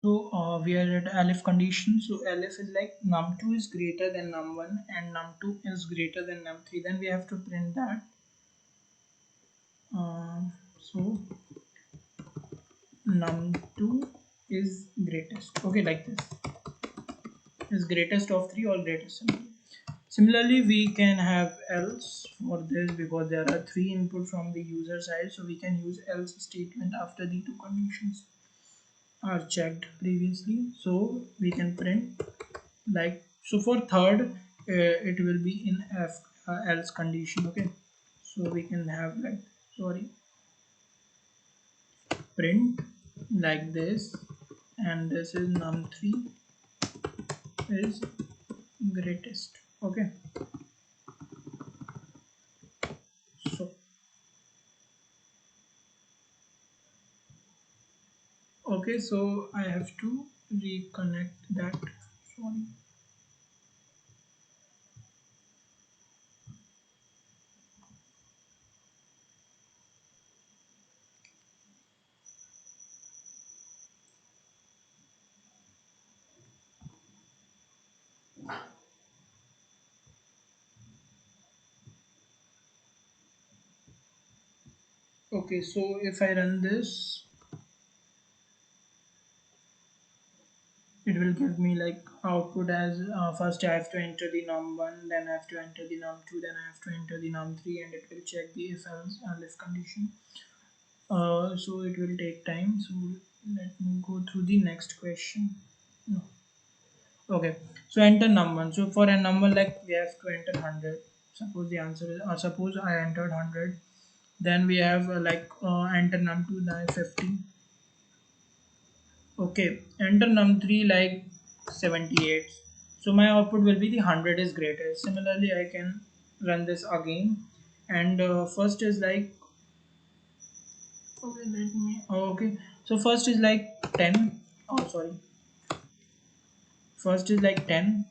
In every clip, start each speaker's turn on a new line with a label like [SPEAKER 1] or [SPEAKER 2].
[SPEAKER 1] So we are at Aleph condition. So Aleph is like num2 is greater than num1 and num2 is greater than num3. Then we have to print that. So num2 is greatest. Okay, like this is greatest of 3 or greatest symbol. Similarly, we can have else for this because there are 3 input from the user side. So we can use else statement after the two conditions are checked previously. So we can print like so for third it will be in f else condition. Okay, so we can have like sorry print like this, and this is num3 is greatest. Okay, so okay, so I have to reconnect that. Sorry. Okay, so if I run this, it will give me like output as first I have to enter the num1, then I have to enter the num2, then I have to enter the num3, and it will check the if else if condition. So it will take time, so let me go through the next question. No. Okay, so enter num1. So for a number like we have to enter 100. Suppose the answer is suppose I entered 100, then we have enter num2 then 50. Okay, enter num3 like 78. So my output will be the 100 is greater. Similarly, I can run this again, and first is like okay, let me okay. So first is like 10. Oh, sorry. First is like 10.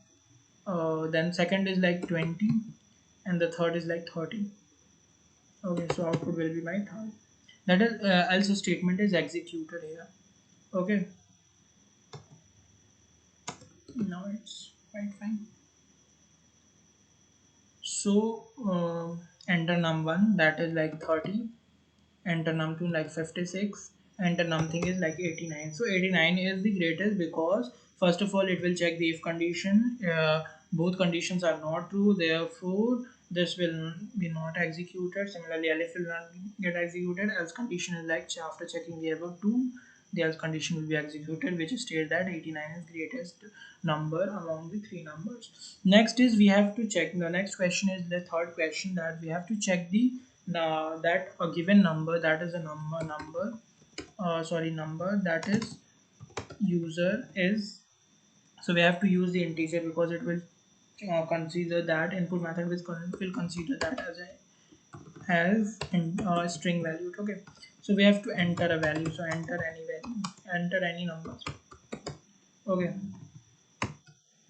[SPEAKER 1] Then second is like 20, and the third is like 30. Okay, so output will be my third. That is else statement is executed here. Okay, now it's quite fine. So enter num1 that is like 30, enter num2 like 56, enter num3 is like 89. So 89 is the greatest because first of all it will check the if condition. Both conditions are not true, therefore this will be not executed. Similarly, if will not get executed, else condition is like after checking the above two, the else condition will be executed, which states that 89 is greatest number among the three numbers. Next is we have to check, the next question is the third question, that we have to check the that a given number, that is a number that is user is, so we have to use the integer because it will consider that input method will consider that as a string value. Okay, so we have to enter a value, so enter any value, enter any number. Okay,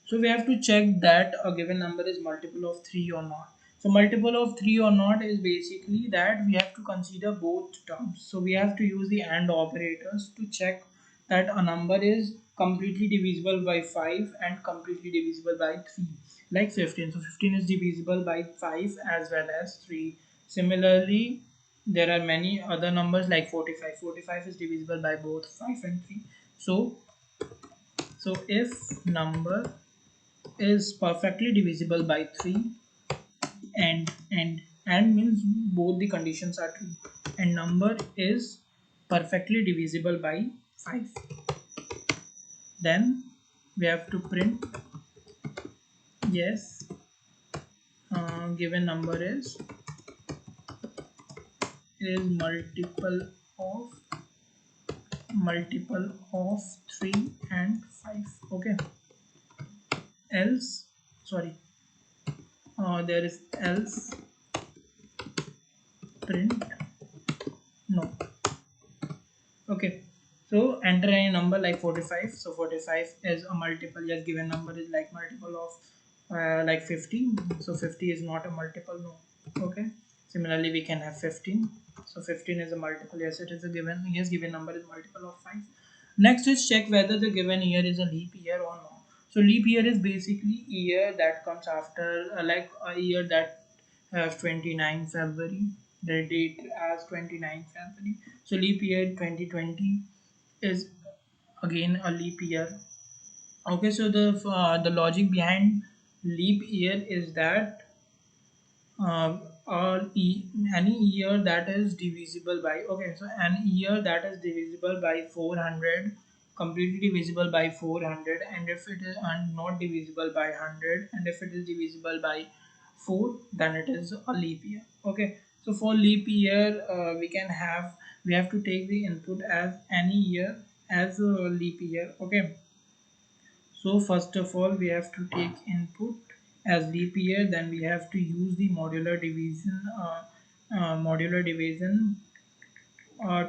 [SPEAKER 1] so we have to check that a given number is multiple of 3 or not. So multiple of 3 or not is basically that we have to consider both terms. So we have to use the AND operators to check that a number is completely divisible by 5 and completely divisible by 3. Like 15. So 15 is divisible by 5 as well as 3. Similarly, there are many other numbers like 45. 45 is divisible by both 5 and 3. So if number is perfectly divisible by 3, and means both the conditions are true, and number is perfectly divisible by 5, then we have to print yes, given number is of multiple of 3 and 5. Okay, else sorry, there is else print no. Okay, so enter any number like 45. So 45 is a multiple, yes, given number is like multiple of like 50. So 50 is not a multiple, no. Okay, similarly we can have 15. So 15 is a multiple, yes, it is a given, yes, given number is multiple of 5. Next is check whether the given year is a leap year or not. So leap year is basically year that comes after like a year that has 29 February, the date as 29 February. So leap year 2020 is again a leap year. Okay, so the logic behind leap year is that uh, any year that is divisible by, okay, so any year that is divisible by 400, completely divisible by 400, and if it is not divisible by 100, and if it is divisible by 4, then it is a leap year. Okay, so for leap year we have to take the input as any year as a leap year. Okay, so first of all, we have to take input as leap year. Then we have to use the modular division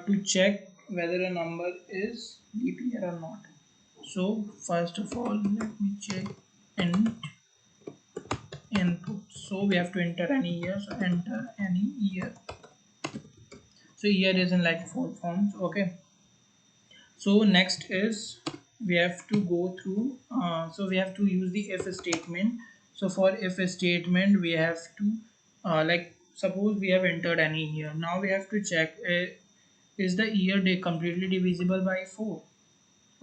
[SPEAKER 1] to check whether a number is leap year or not. So first of all, let me check int input. So we have to enter any year. So enter any year. So year is in like four forms. Okay. So next is we have to go through so we have to use the if statement. So for if statement we have to like suppose we have entered any year. Now we have to check is the year day completely divisible by 4.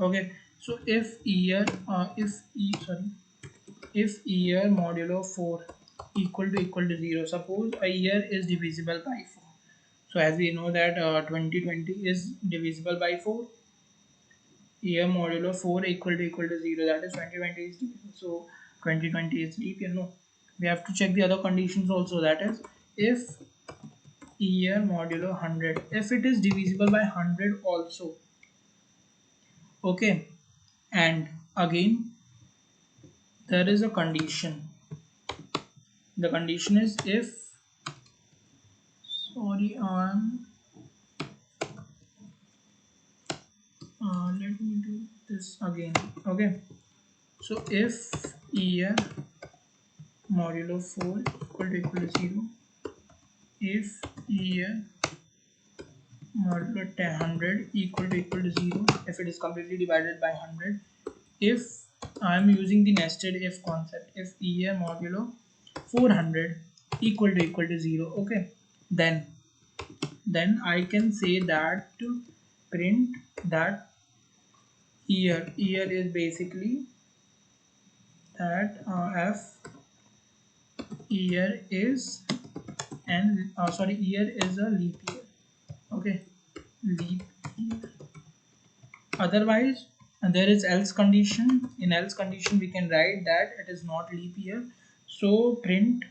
[SPEAKER 1] Okay, so if year modulo 4 equal to 0, suppose a year is divisible by 4. So as we know that 2020 is divisible by 4, year modulo 4 equal to 0, that is 2020 is leap year. So 2020 is leap year. No, we have to check the other conditions also, that is if year modulo 100, if it is divisible by 100 also. Okay, and again there is a condition. The condition is if sorry let me do this again. Okay, so if year modulo 4 equal to 0, if year modulo 100 equal to 0, if it is completely divided by 100, if I am using the nested if concept, if year modulo 400 equal to 0, okay, then I can say that to print that year is basically that f year is and sorry year is a leap year. Okay, leap year. Otherwise there is else condition. In else condition we can write that it is not leap year. So print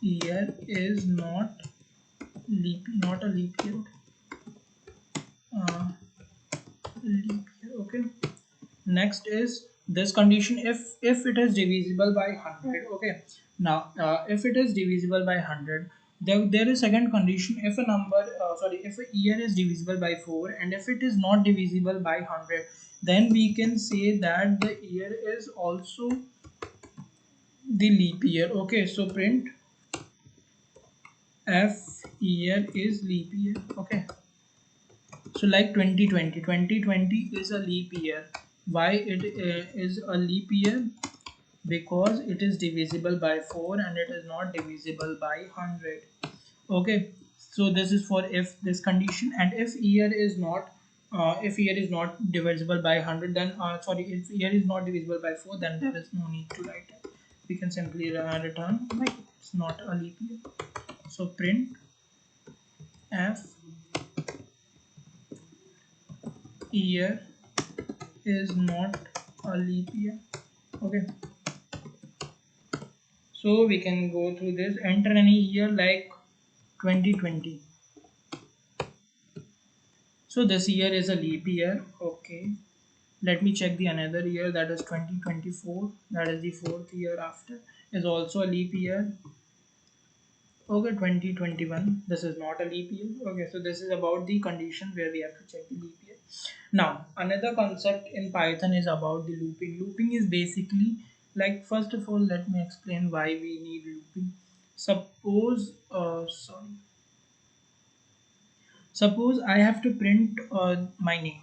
[SPEAKER 1] year is not a leap year. uh, Leap year. Okay, next is this condition if it is divisible by 100. Okay, now if it is divisible by 100, there is second condition. If a number if a year is divisible by 4 and if it is not divisible by 100, then we can say that the year is also the leap year. Okay, so print f year is leap year. Okay, so like 2020 is a leap year. Why it is a leap year? Because it is divisible by 4 and it is not divisible by 100. Okay, so this is for if this condition. And if year is not divisible by 100, then if year is not divisible by 4, then there is no need to write it. We can simply return like it's not a leap year. So print f year is not a leap year. Okay, so we can go through this. Enter any year like 2020. So this year is a leap year. Okay, let me check the another year, that is 2024, that is the fourth year after, is also a leap year. Okay, 2021, this is not a leap year. Okay, so this is about the condition where we have to check the leap year. Now another concept in Python is about the looping. Looping is basically like, first of all let me explain why we need looping. Suppose I have to print my name.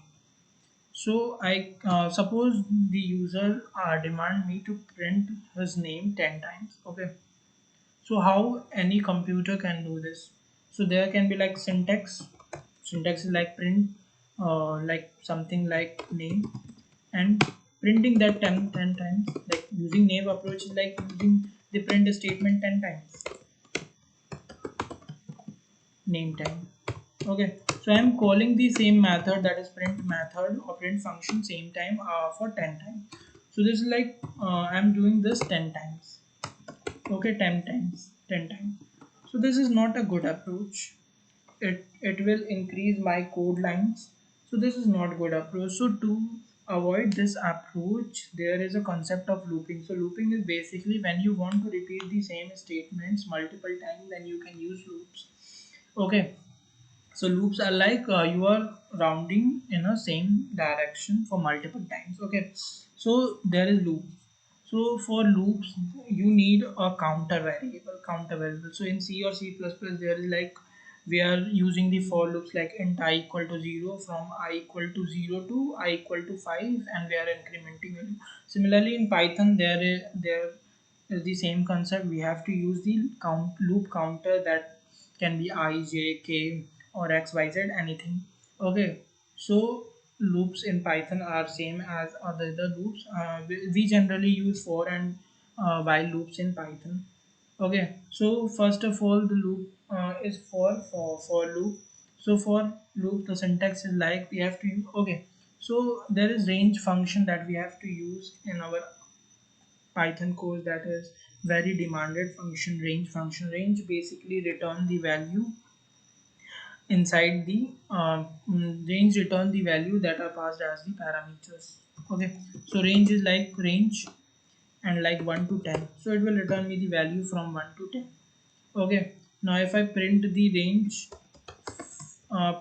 [SPEAKER 1] So I suppose the user demand me to print his name 10 times. Okay. So how any computer can do this? So there can be like syntax. Syntax is like print, like something like name, and printing that 10 times. Like using name approach is like using the print statement 10 times. Name time. Okay, so I'm calling the same method, that is print method or print function same time for 10 times. So this is like I'm doing this 10 times. Okay, 10 times, 10 times. So this is not a good approach. It will increase my code lines. So this is not good approach. So to avoid this approach, there is a concept of looping. So looping is basically when you want to repeat the same statements multiple times, then you can use loops. Okay, so loops are like you are rounding in a same direction for multiple times. Okay, so there is loop. So for loops, you need a counter variable. Counter variable. So in C or C++, there is like we are using the for loops like int I equal to 0, from I equal to 0 to I equal to 5, and we are incrementing value. Similarly in Python, there is the same concept. We have to use the loop counter, that can be I, J, K, or X, Y, Z, anything. Okay, so loops in Python are same as other loops. We generally use for and while loops in Python. Okay, so first of all, the loop is for loop. So for loop, the syntax is like we have to use. Okay, so there is range function that we have to use in our Python code, that is very demanded function, range function. Range basically return the value inside the range, return the value that are passed as the parameters. Okay, so range is like range and like 1 to 10, so it will return me the value from 1 to 10. Okay, now if I print the range,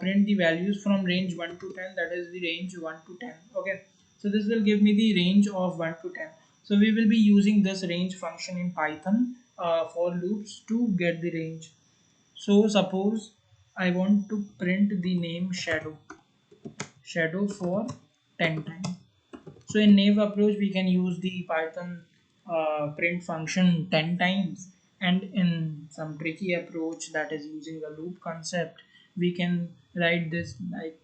[SPEAKER 1] print the values from range 1 to 10, that is the range 1 to 10. Okay, so this will give me the range of 1 to 10. So we will be using this range function in Python for loops to get the range. So suppose I want to print the name shadow for 10 times. So in naive approach, we can use the Python print function 10 times, and in some tricky approach, that is using the loop concept, we can write this like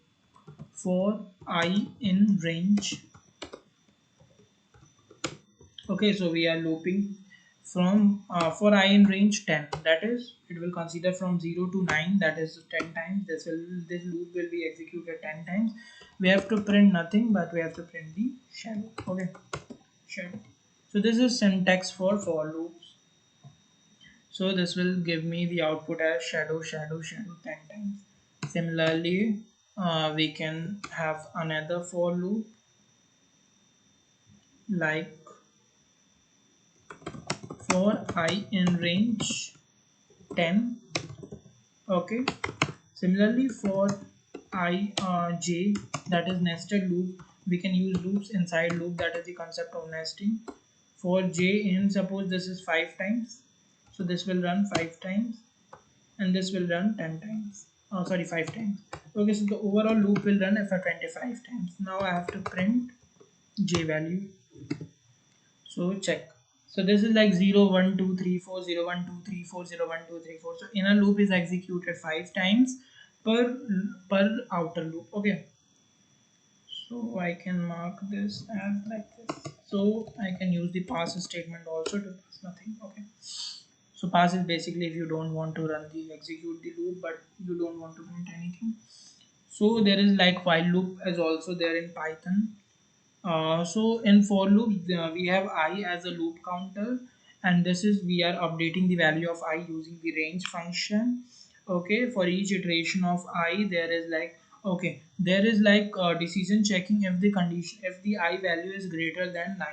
[SPEAKER 1] for I in range. Okay, so we are looping from for I in range 10, that is it will consider from 0 to 9, that is 10 times. This loop will be executed 10 times. We have to print nothing, but we have to print the shadow. Okay, shadow. So this is syntax for loops. So this will give me the output as shadow 10 times. Similarly, we can have another for loop like for I in range 10. Okay, similarly for I j, that is nested loop, we can use loops inside loop, that is the concept of nesting. For j in, suppose this is 5 times, so this will run 5 times, and this will run 10 times, oh sorry, 5 times. Okay, so the overall loop will run for 25 times. Now I have to print j value. So check. So this is like 0 1 2 3 4 0 1 2 3 4 0 1 2 3 4. So inner loop is executed 5 times per outer loop. Okay, so I can mark this as like this. So I can use the pass statement also to pass nothing. Okay, so pass is basically if you don't want to run the execute the loop, but you don't want to print anything. So there is like while loop is also there in Python. So in for loop, we have I as a loop counter, and this is we are updating the value of I using the range function. Okay, for each iteration of I, there is like, okay, there is like decision checking if the condition, if the I value is greater than 9.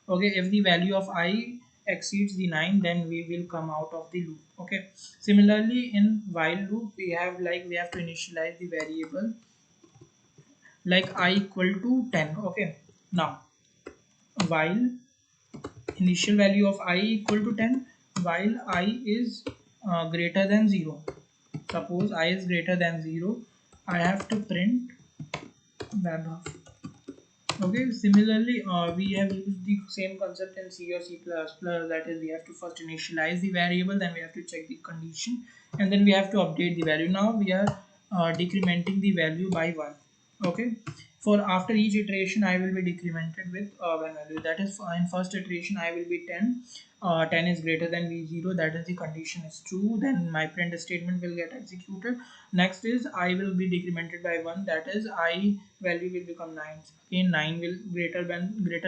[SPEAKER 1] Okay, if the value of I exceeds the 9, then we will come out of the loop. Okay, similarly in while loop, we have like we have to initialize the variable like I equal to 10. Okay, now while initial value of I equal to 10, while I is greater than 0. Suppose I is greater than 0, I have to print webhook. Okay, similarly, we have used the same concept in C or C++. That is, we have to first initialize the variable, then we have to check the condition, and then we have to update the value. Now we are decrementing the value by 1. Okay, for after each iteration, I will be decremented with 1 value. That is, in first iteration, I will be 10. 10 is greater than v0. That is, the condition is true. Then my print statement will get executed. Next is I will be decremented by 1. That is, I value will become 9. Again, 9 will greater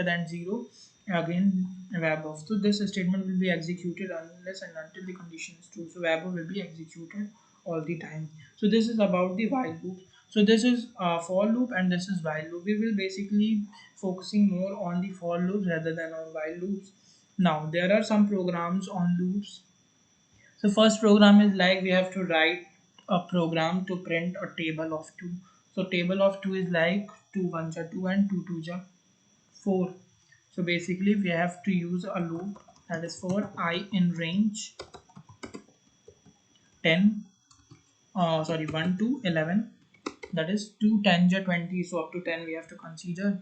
[SPEAKER 1] than 0. Again, wabov. So this statement will be executed unless and until the condition is true. So wabov will be executed all the time. So this is about the while loop. So this is for loop and this is while loop. We will basically focusing more on the for loops rather than on while loops. Now there are some programs on loops. So first program is like we have to write a program to print a table of 2. So table of 2 is like 2 ones are 2 and 2 twos are 4. So basically we have to use a loop that is for I in range 10 sorry 1 to 11, that is 2 10 are 20, so up to 10 we have to consider.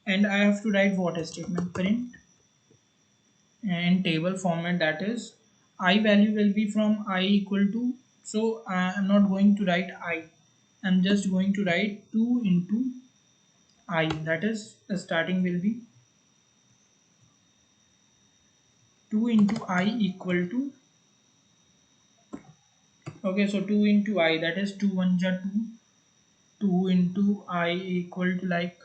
[SPEAKER 1] And I have to write what statement, print and table format, that is I value will be from I equal to, so I'm not going to write I'm just going to write 2 into I, that is the starting will be 2 into I equal to, okay, so 2 into I, that is 2 1 ja 2, 2 into I equal to like,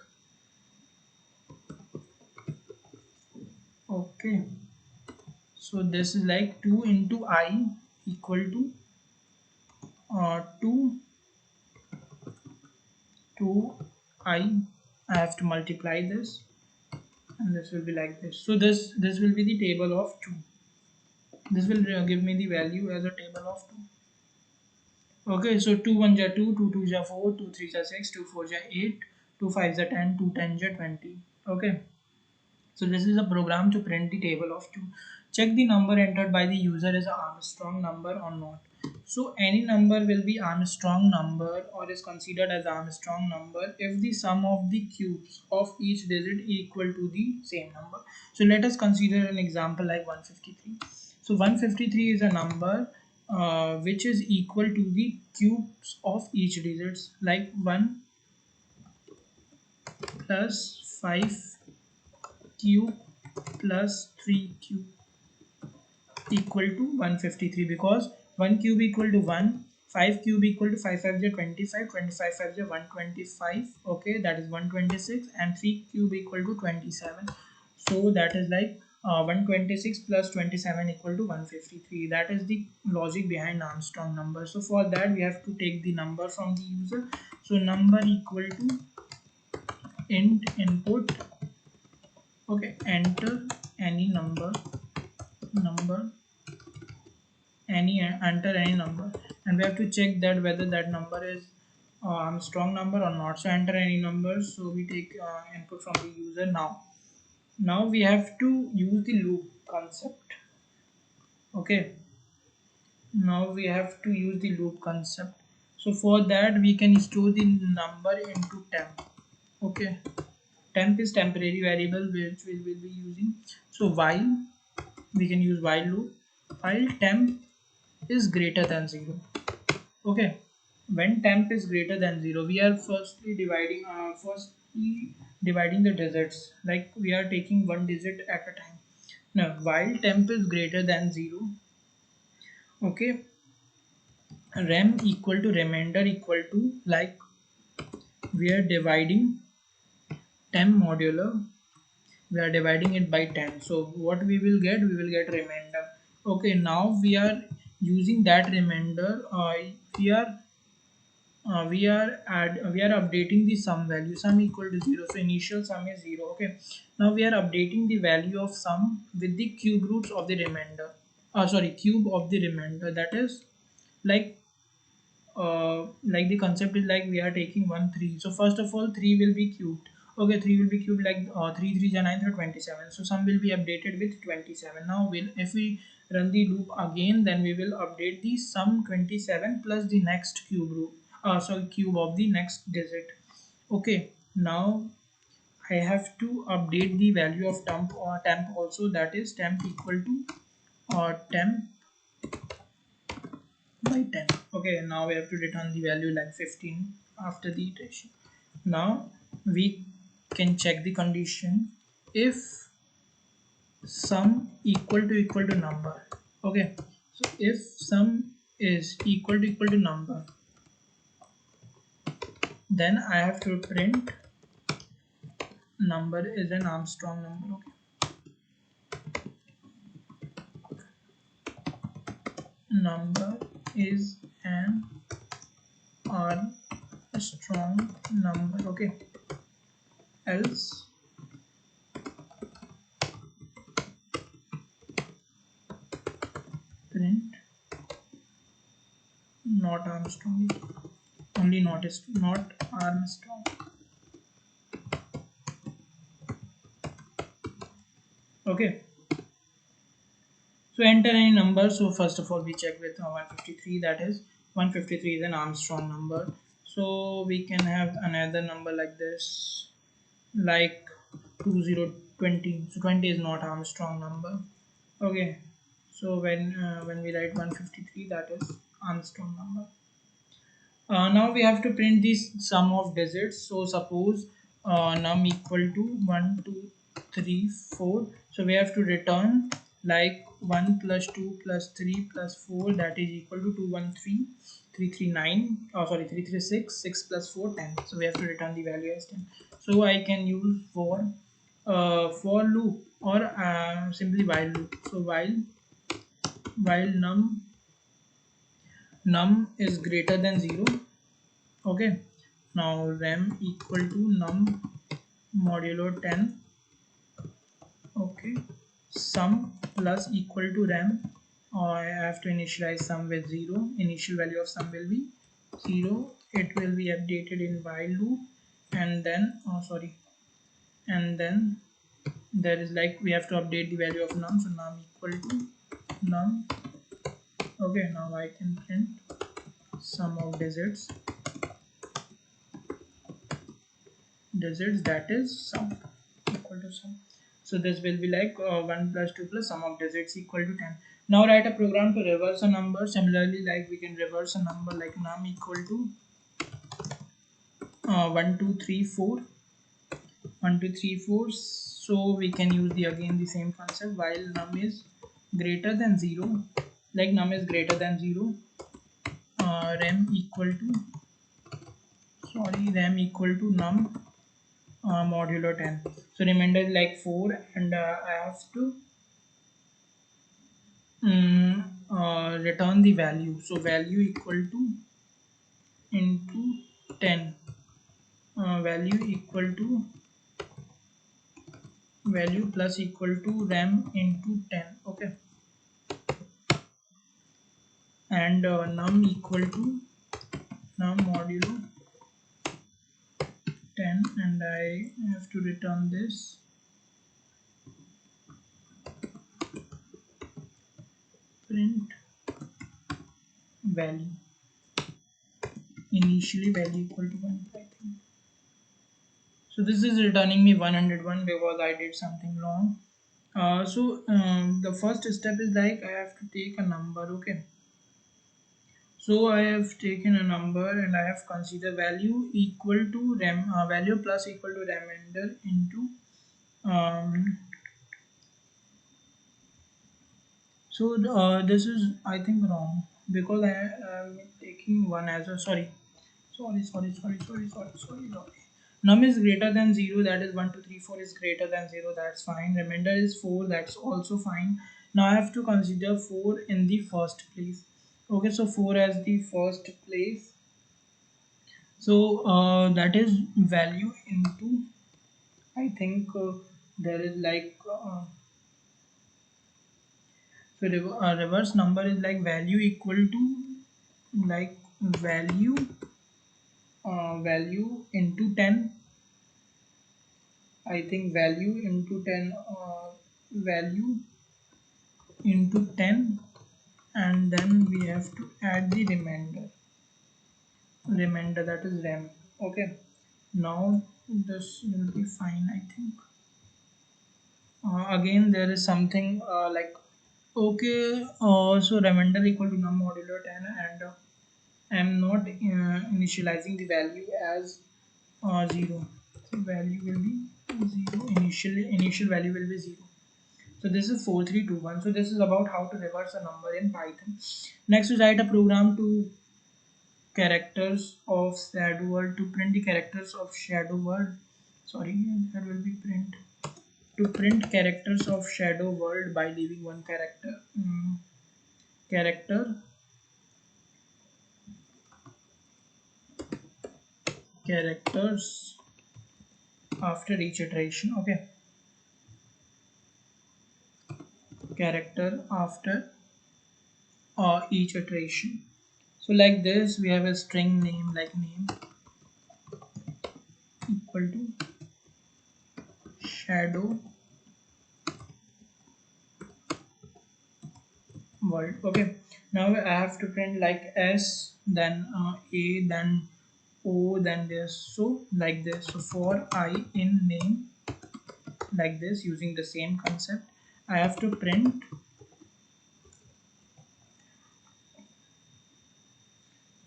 [SPEAKER 1] okay, so this is like 2 into I equal to 2 to I have to multiply this and this will be like this. So this will be the table of 2. This will give me the value as a table of 2. Okay, so 2 1 ja 2, 2 2 ja 4, 2 3 ja 6, 2 4 ja 8, 2 5 ja 10, 2 10 ja 20. Okay, so this is a program to print the table of 2. Check the number entered by the user is a Armstrong number or not. So any number will be Armstrong number or is considered as Armstrong number if the sum of the cubes of each digit equal to the same number. So let us consider an example like 153. So 153 is a number which is equal to the cubes of each digits, like 1 plus 5 cube plus 3 cube equal to 153, because 1 cube equal to 1, 5 cube equal to 5 5 is 25, 25 5 is 125, okay, that is 126, and 3 cube equal to 27. So that is like 126 plus 27 equal to 153. That is the logic behind Armstrong number. So for that we have to take the number from the user. So number equal to int input, okay, enter any number, enter any number, and we have to check that whether that number is Armstrong number or not. So enter any number, so we take input from the user. Now we have to use the loop concept. Okay, now we have to use the loop concept. So for that we can store the number into temp. Okay, temp is temporary variable which we will be using. So while, we can use while loop, while temp is greater than 0. Okay, when temp is greater than 0, we are firstly dividing the digits, like we are taking one digit at a time. Now while temp is greater than 0, okay, rem equal to remainder equal to, like we are dividing temp modular, we are dividing it by 10. So what we will get, we will get remainder. Okay, now we are using that remainder, we are updating the sum value, sum equal to 0, so initial sum is 0. Okay, now we are updating the value of sum with the cube roots of the remainder, sorry, cube of the remainder. That is like the concept is like we are taking 1 3, so first of all 3 will be cubed. Okay, 3 will be cubed like 3 3 are 9, so 27. So sum will be updated with 27. Now if we run the loop again, then we will update the sum 27 plus the next cube root, sorry, cube of the next digit. Okay, now I have to update the value of temp also, that is temp equal to temp by 10. Okay, now we have to return the value like 15 after the iteration. Now we can check the condition if sum equal to number. Okay, so if sum is equal to number, then I have to print number is an Armstrong number. Okay, number is an Armstrong number. Okay, else print not Armstrong, only not Armstrong. Okay, so enter any number. So first of all we check with 153, that is 153 is an Armstrong number. So we can have another number like this, like 2020. So 20 is not Armstrong number. Okay, so when we write 153, that is Armstrong number. Now we have to print this sum of digits. So suppose num equal to 1 2 3 4, so we have to return like 1 plus 2 plus 3 plus 4, that is equal to 213 339, oh sorry, 336, 6 plus 4 10. So we have to return the value as 10. So I can use for loop or simply while loop. So while num is greater than 0. Okay, now rem equal to num modulo 10. Okay, sum plus equal to rem, or I have to initialize sum with 0. Initial value of sum will be 0. It will be updated in while loop, and then and then there is like we have to update the value of num. So num equal to num. Okay, now I can print sum of digits, that is sum equal to sum. So this will be like 1 plus 2 plus sum of digits equal to 10. Now write a program to reverse a number. Similarly, like we can reverse a number like num equal to 1 2 3 4 1 2 3 4. So we can use the same concept while num is greater than 0, like num is greater than 0, rem equal to num modulo 10. So remainder is like 4, and I have to return the value. So value equal to into 10, value equal to value plus equal to rem into 10. Okay, and num equal to num modulo 10, and I have to return this print value, initially value equal to 1, I think. So this is returning me 101 because I did something wrong. The first step is like I have to take a number. Okay, so I have taken a number and I have considered value equal to value plus equal to remainder into um, this is I think wrong because I am taking one as a sorry. Num is greater than 0, that is 1 2 3 4 is greater than 0, that's fine. Remainder is 4, that's also fine. Now I have to consider 4 in the first place. Okay, so 4 as the first place. So that is value into, I think there is like reverse number is like value equal to like value into 10. I think value into 10, value into 10, and then we have to add the remainder, that is rem. Okay, now this will be fine, I think. Again there is something okay, so remainder equal to num modulo 10, and I'm not initializing the value as 0. So value will be 0, initial value will be 0. So this is 4321. So this is about how to reverse a number in Python. Next, we write a program to characters of shadow world, to print the characters of shadow world. Sorry, that will be print, to print characters of shadow world by leaving one character. Character characters after each iteration. Okay, character after each iteration. So like this, we have a string name, like name equal to shadow world. Okay, now I have to print like s, then a, then o, then this. So like this. So for I in name, like this, using the same concept, I have to print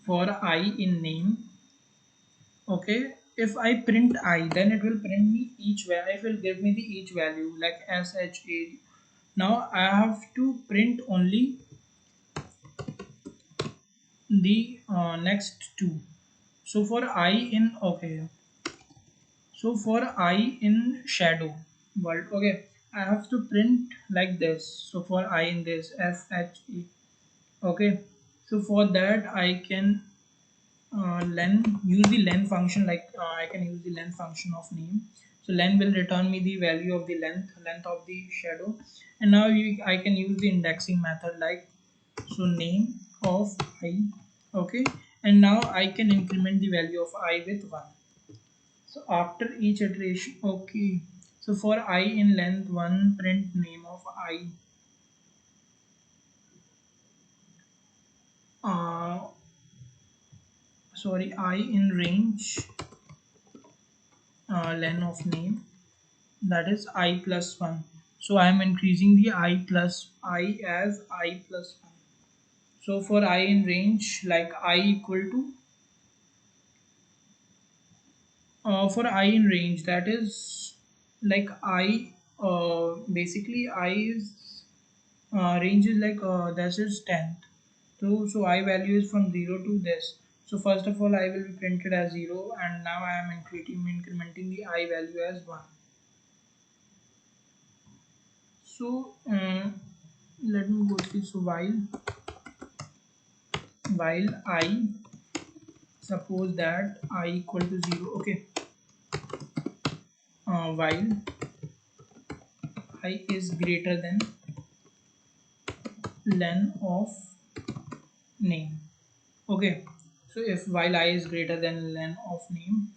[SPEAKER 1] for I in name. Okay, if I print I, then it will print me each value, it will give me the each value like s, h, a. Now I have to print only the next two. So for I in, okay, so for I in shadow world, okay, I have to print like this. So for I in this s, h, e. Okay, so for that I can use the len function, like I can use the len function of name. So len will return me the value of the length of the shadow. And now I can use the indexing method, like, so name of I. Okay, and now I can increment the value of I with 1. So after each iteration, okay, so for I in length 1, print name of I. uh, Sorry, I in range len of name, that is I plus 1. So I am increasing the I plus I as I plus 1. So for I in range, like I equal to for I in range, that is like I, basically I is range is like this is 10th. So I value is from 0 to this. So first of all I will be printed as 0, and now I am incrementing the I value as 1. So let me go through. So while I, suppose that I equal to 0. Okay, while I is greater than len of name. Okay, so if while I is greater than len of name,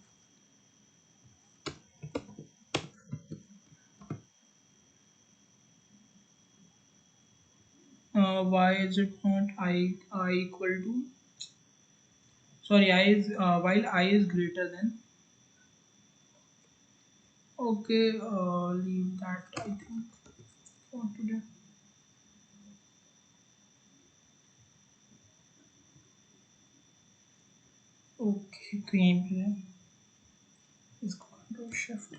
[SPEAKER 1] why is it not I equal to, sorry, I is while I is greater than, okay, leave that, I think, for today. Okay, तो यहीं पे है, इसको control shift